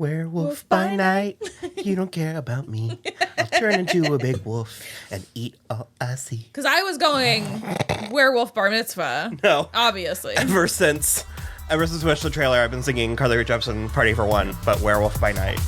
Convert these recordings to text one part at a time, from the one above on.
Werewolf by night, you don't care about me. I'll turn into a big wolf and eat all I see. Because I was going werewolf bar mitzvah. No. Obviously. Ever since we watched the trailer, I've been singing Carly Rae Jepsen Party for One, but Werewolf by Night.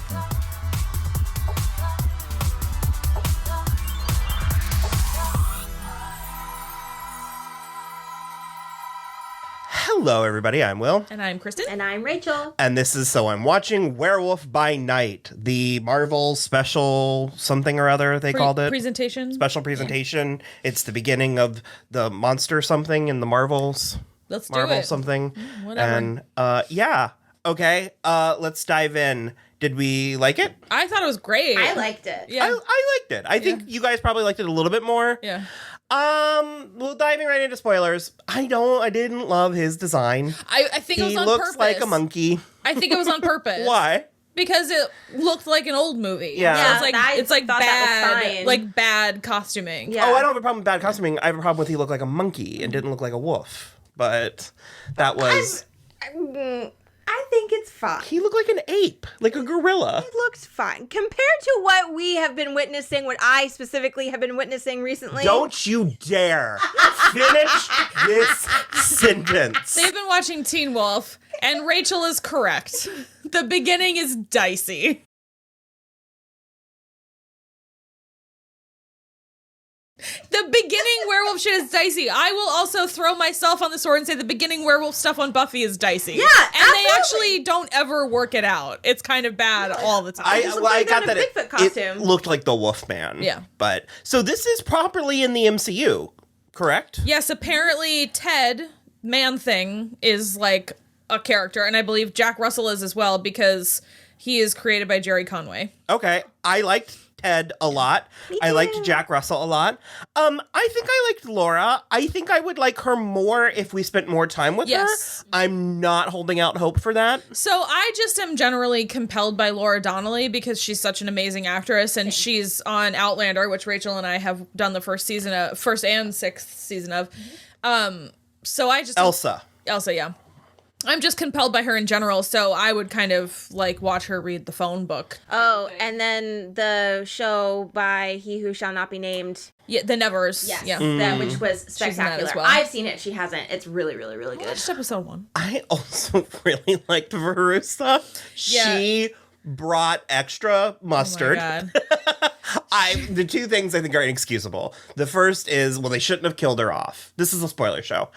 Hello, everybody. I'm Will. And I'm Kristen. And I'm Rachel. And this is So I'm Watching Werewolf by Night, the Marvel special something or other they called it. Presentation. Special presentation. Yeah. It's the beginning of the monster something in the Marvels. Let's do Marvel it. something. Whatever. And yeah. Okay. Let's dive in. Did we like it? I thought it was great. I liked it. Yeah. I liked it. I think you guys probably liked it a little bit more. Yeah. Well, diving right into spoilers. I didn't love his design. I think it was on purpose. He looks like a monkey. I think it was on purpose. Why? Because it looked like an old movie. Yeah. It's like thought that was bad, fine. like bad costuming. Yeah. Oh, I don't have a problem with bad costuming. I have a problem with he looked like a monkey and didn't look like a wolf. But that was... I think it's fine. He looked like an ape, like a gorilla. It looks fine. Compared to what we have been witnessing, what I specifically have been witnessing recently. Don't you dare finish this sentence. They've been watching Teen Wolf, and Rachel is correct. The beginning is dicey. The beginning werewolf shit is dicey. I will also throw myself on the sword and say the beginning werewolf stuff on Buffy is dicey. Yeah, and absolutely. they actually don't ever work it out. It's kind of bad all the time. I got that Bigfoot costume. it looked like the Wolfman. Yeah. But so this is properly in the MCU, correct? Yes, apparently Ted, Man-Thing, is like a character, and I believe Jack Russell is as well because he is created by Jerry Conway. Okay. I liked Ted a lot. I liked Jack Russell a lot. I think I liked Laura. I think I would like her more if we spent more time with her. I'm not holding out hope for that. So I just am generally compelled by Laura Donnelly because she's such an amazing actress, and she's on Outlander, which Rachel and I have done the first and sixth season of. So I just Elsa, yeah. I'm just compelled by her in general, so I would kind of like watch her read the phone book. Oh, and then the show by He Who Shall Not Be Named. Yeah, The Nevers. Yes, Yeah. that which was in that spectacular. as well. I've seen it. She hasn't. It's really, really, really good. Just episode 1. I also really liked Verussa. Yeah. She brought extra mustard. Oh my God. The two things I think are inexcusable. The first is, well, they shouldn't have killed her off. This is a spoiler show.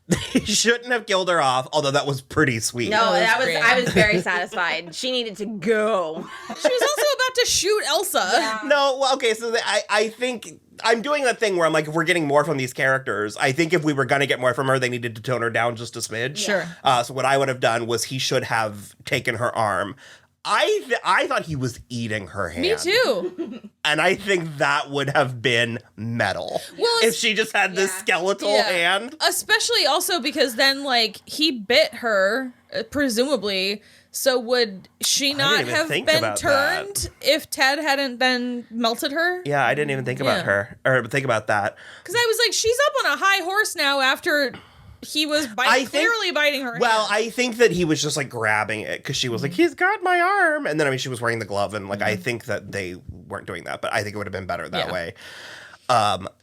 They shouldn't have killed her off, although that was pretty sweet. No, great. I was very satisfied. She needed to go. She was also about to shoot Elsa. Yeah. No, well, okay, so I think I'm doing that thing where I'm like, if we're getting more from these characters, I think if we were going to get more from her, they needed to tone her down just a smidge. Sure. So what I would have done was he should have taken her arm. I thought he was eating her hand. Me too. And I think that would have been metal. Well, if she just had this skeletal hand. Especially also because then, like, he bit her, presumably. So would she not have been turned if Ted hadn't been melted her? Yeah, I didn't even think about her or think about that. Because I was like, she's up on a high horse now after he was clearly biting her hand. Well, I think that he was just like grabbing it because she was like, he's got my arm. And then, I mean, she was wearing the glove. And like, I think that they weren't doing that, but I think it would have been better that way. No,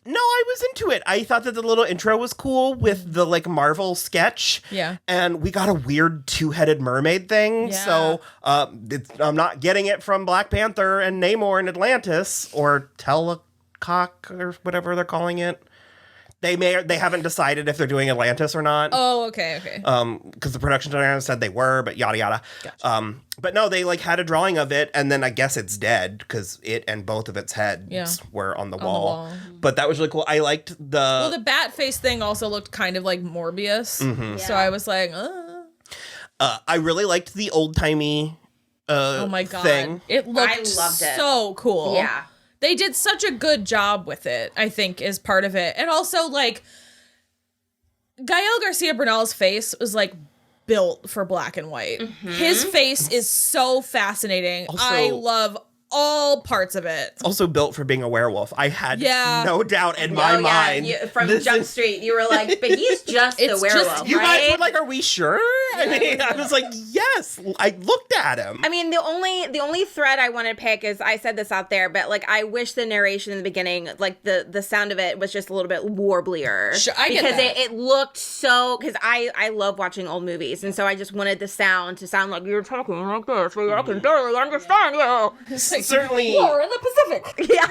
I was into it. I thought that the little intro was cool with the like Marvel sketch. Yeah. And we got a weird two-headed mermaid thing. Yeah. So I'm not getting it from Black Panther and Namor and Atlantis or Telecock or whatever they're calling it. They haven't decided if they're doing Atlantis or not. Oh, okay. Because the production designer said they were, but yada yada. Gotcha. But no, they like had a drawing of it, and then I guess it's dead because it and both of its heads were on the wall. But that was really cool. I liked the bat face thing also looked kind of like Morbius. Mm-hmm. So I was like, I really liked the old timey. Oh my God, thing. It looked I loved it. so cool. Yeah. They did such a good job with it, I think, is part of it. And also, like, Gael García Bernal's face was, like, built for black and white. Mm-hmm. His face is so fascinating. Also, I love all parts of it. Also built for being a werewolf. I had no doubt in my mind. From Jump Street, you were like, but he's just the werewolf, You right? guys were like, are we sure? I mean, I was like, yes. I looked at him. I mean, the only thread I want to pick is, I said this out there, but like, I wish the narration in the beginning, like the sound of it was just a little bit warblier. Sure, I get because that. it looked so, because I love watching old movies, and so I just wanted the sound to sound like you're talking like this, so I can barely understand you. Certainly. War in the Pacific. Yeah.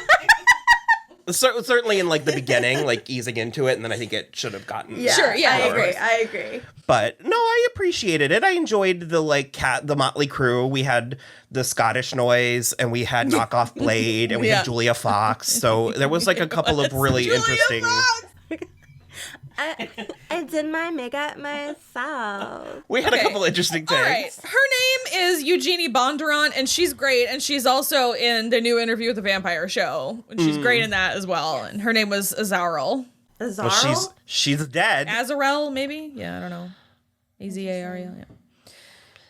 Certainly in like the beginning, like easing into it, and then I think it should have gotten Sure, yeah, I agree. But no, I appreciated it. I enjoyed the Motley Crew. We had the Scottish Noise, and we had Knockoff Blade, and we had Julia Fox. So there was like a couple of really interesting. I did my makeup myself. We had a couple interesting things. All right. Her name is Eugenie Bondurant, and she's great. And she's also in the new Interview with the Vampire Show. And she's great in that as well. And her name was Azarel. Azarel? Well, she's dead. Azarel, maybe? Yeah, I don't know. A-Z-A-R-E-L, yeah.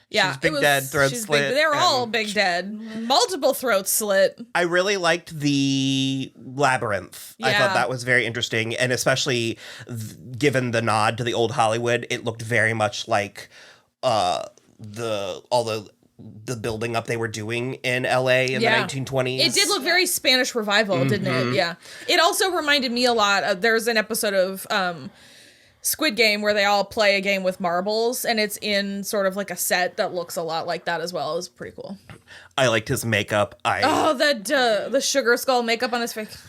Yeah, she's big dead, throat slit. They're all big dead. Multiple throats slit. I really liked the labyrinth. I thought that was very interesting, and especially given the nod to the old Hollywood, it looked very much like the building up they were doing in LA in the 1920s. It did look very Spanish Revival, didn't it? Yeah. It also reminded me a lot of, there's an episode of Squid Game where they all play a game with marbles, and it's in sort of like a set that looks a lot like that as well. It was pretty cool. I liked his makeup. The sugar skull makeup on his face.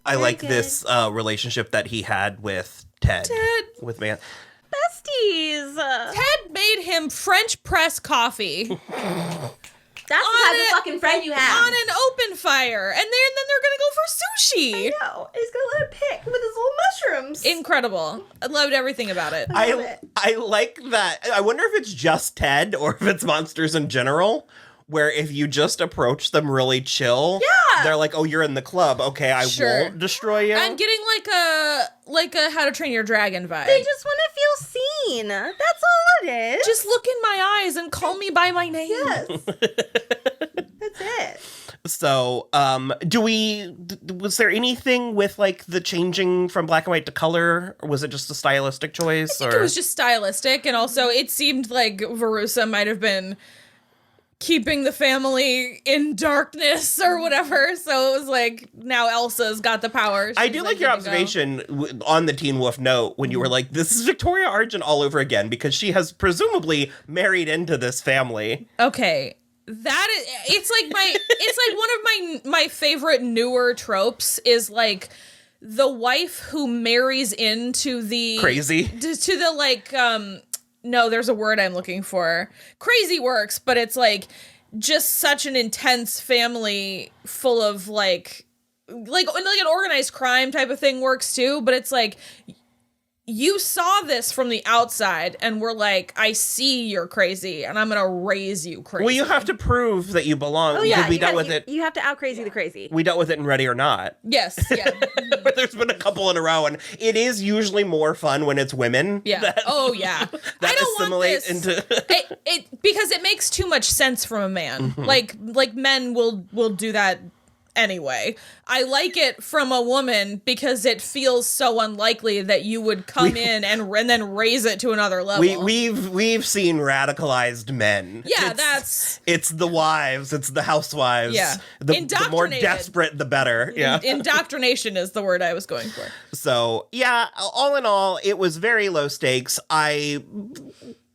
I like this relationship that he had with Ted. With man. Besties. Ted made him French press coffee. That's the type of fucking friend you have. On an open fire. And then they're going to go for sushi. I know. He's going to let it pick with his little mushrooms. Incredible. I loved everything about it. I like that. I wonder if it's just Ted or if it's monsters in general, where if you just approach them really chill, they're like, oh, you're in the club. Okay, I won't destroy you. I'm getting like a How to Train Your Dragon vibe. They just want to feel seen. That's all it is. Just look in my eyes and call me by my name. Yes. That's it. So, was there anything with like the changing from black and white to color, or was it just a stylistic choice? I think it was just stylistic, and also it seemed like Verussa might have been keeping the family in darkness or whatever. So it was like, now Elsa's got the power. I do like your observation on the Teen Wolf note when you were like, this is Victoria Argent all over again, because she has presumably married into this family. Okay. It's like one of my favorite newer tropes is like the wife who marries into the crazy to the like no, there's a word I'm looking for. Crazy works, but it's like just such an intense family full of like an organized crime type of thing works too, but it's like you saw this from the outside and were like, I see you're crazy and I'm going to raise you crazy. Well, you have to prove that you belong. Oh, yeah. We dealt with it. You have to out-crazy the crazy. We dealt with it in Ready or Not. Yes, yeah. There's been a couple in a row, and it is usually more fun when it's women. Yeah. That I don't assimilate want this. into because it makes too much sense from a man. Mm-hmm. Like men will do that anyway. I like it from a woman because it feels so unlikely that you would come in and then raise it to another level. We've seen radicalized men. Yeah, it's the wives, it's the housewives. Yeah, the more desperate, the better. Yeah, indoctrination is the word I was going for. So yeah, all in all, it was very low stakes. I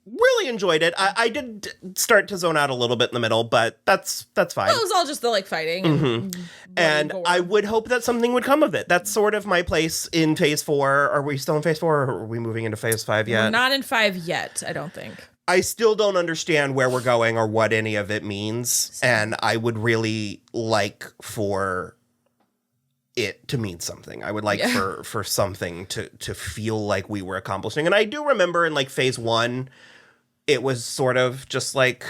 really enjoyed it. I did start to zone out a little bit in the middle, but that's fine. Well, it was all just the like fighting. And I would hope that something would come of it. That's sort of my place in phase 4. Are we still in phase 4 or are we moving into phase 5 yet? We're not in 5 yet, I don't think. I still don't understand where we're going or what any of it means. And I would really like for it to mean something. I would like for something to feel like we were accomplishing. And I do remember in like phase 1, it was sort of just like,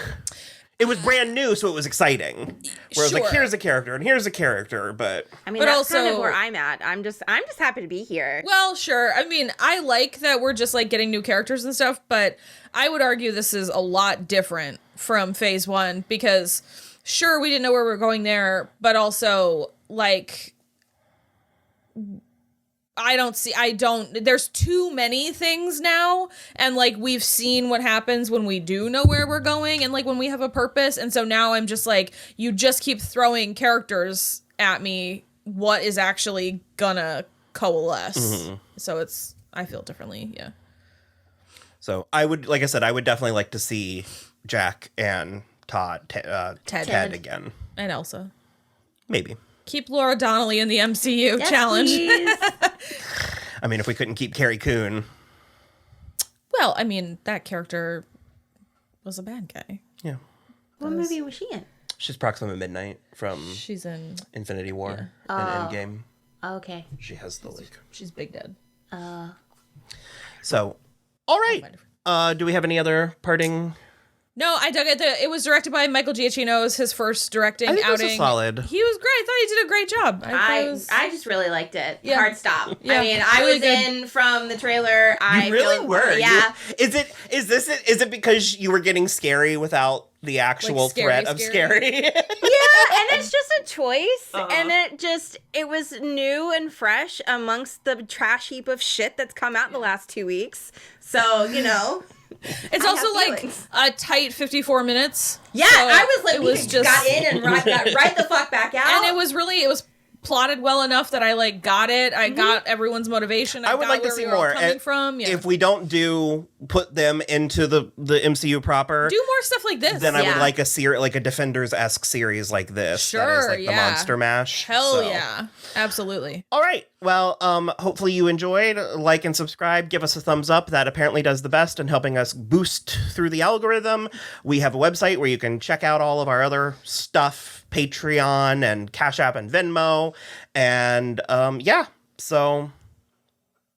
it was brand new, so it was exciting. Where it was like, here's a character and here's a character, but I mean, that's kind of where I'm at. I'm just happy to be here. Well, sure. I mean, I like that we're just like getting new characters and stuff, but I would argue this is a lot different from phase 1 because sure, we didn't know where we were going there, but also, like, there's too many things now, and, like, we've seen what happens when we do know where we're going, and, like, when we have a purpose, and so now I'm just like, you just keep throwing characters at me, what is actually gonna coalesce? So I feel differently, yeah. So I would, like I said, I would definitely like to see Jack and Ted again. And Elsa. Maybe. Keep Laura Donnelly in the MCU challenge. I mean, if we couldn't keep Carrie Coon. Well, I mean, that character was a bad guy. Yeah. What movie was she in? She's Proxima Midnight from She's in Infinity War and Endgame. Okay. She has the like. She's Big Dead. So, all right. Do we have any other parting? No, I dug it. It was directed by Michael Giacchino. It was his first directing outing. It was solid. He was great. I thought he did a great job. I just really liked it. Yeah. Hard stop. Yeah, I mean, I really was good. in from the trailer. You really were. Yeah. Is it because you were getting scary without the actual Like scary, threat of scary? Yeah, and it's just a choice, and it was new and fresh amongst the trash heap of shit that's come out in the last 2 weeks. So, you know. It's also like a tight 54 minutes. Yeah, so I was like, we just got in and got right the fuck back out. And it was plotted well enough that I like got it. I got everyone's motivation. I would like to see more. Coming from. Yeah. If we don't put them into the MCU proper, do more stuff like this. Then I would like a Defenders-esque series like this. Sure, that is like the Monster Mash. Hell yeah, absolutely. All right. Well, hopefully you enjoyed. Like and subscribe. Give us a thumbs up. That apparently does the best in helping us boost through the algorithm. We have a website where you can check out all of our other stuff. Patreon and Cashapp and Venmo. And yeah. So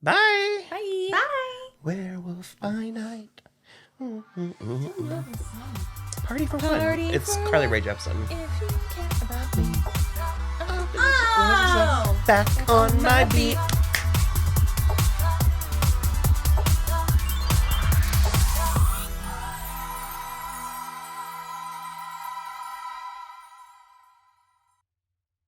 bye. Bye. Bye. Werewolf by night. Party for fun. It's Carly Rae Jepsen. If you care about me. Oh! Back on my beat.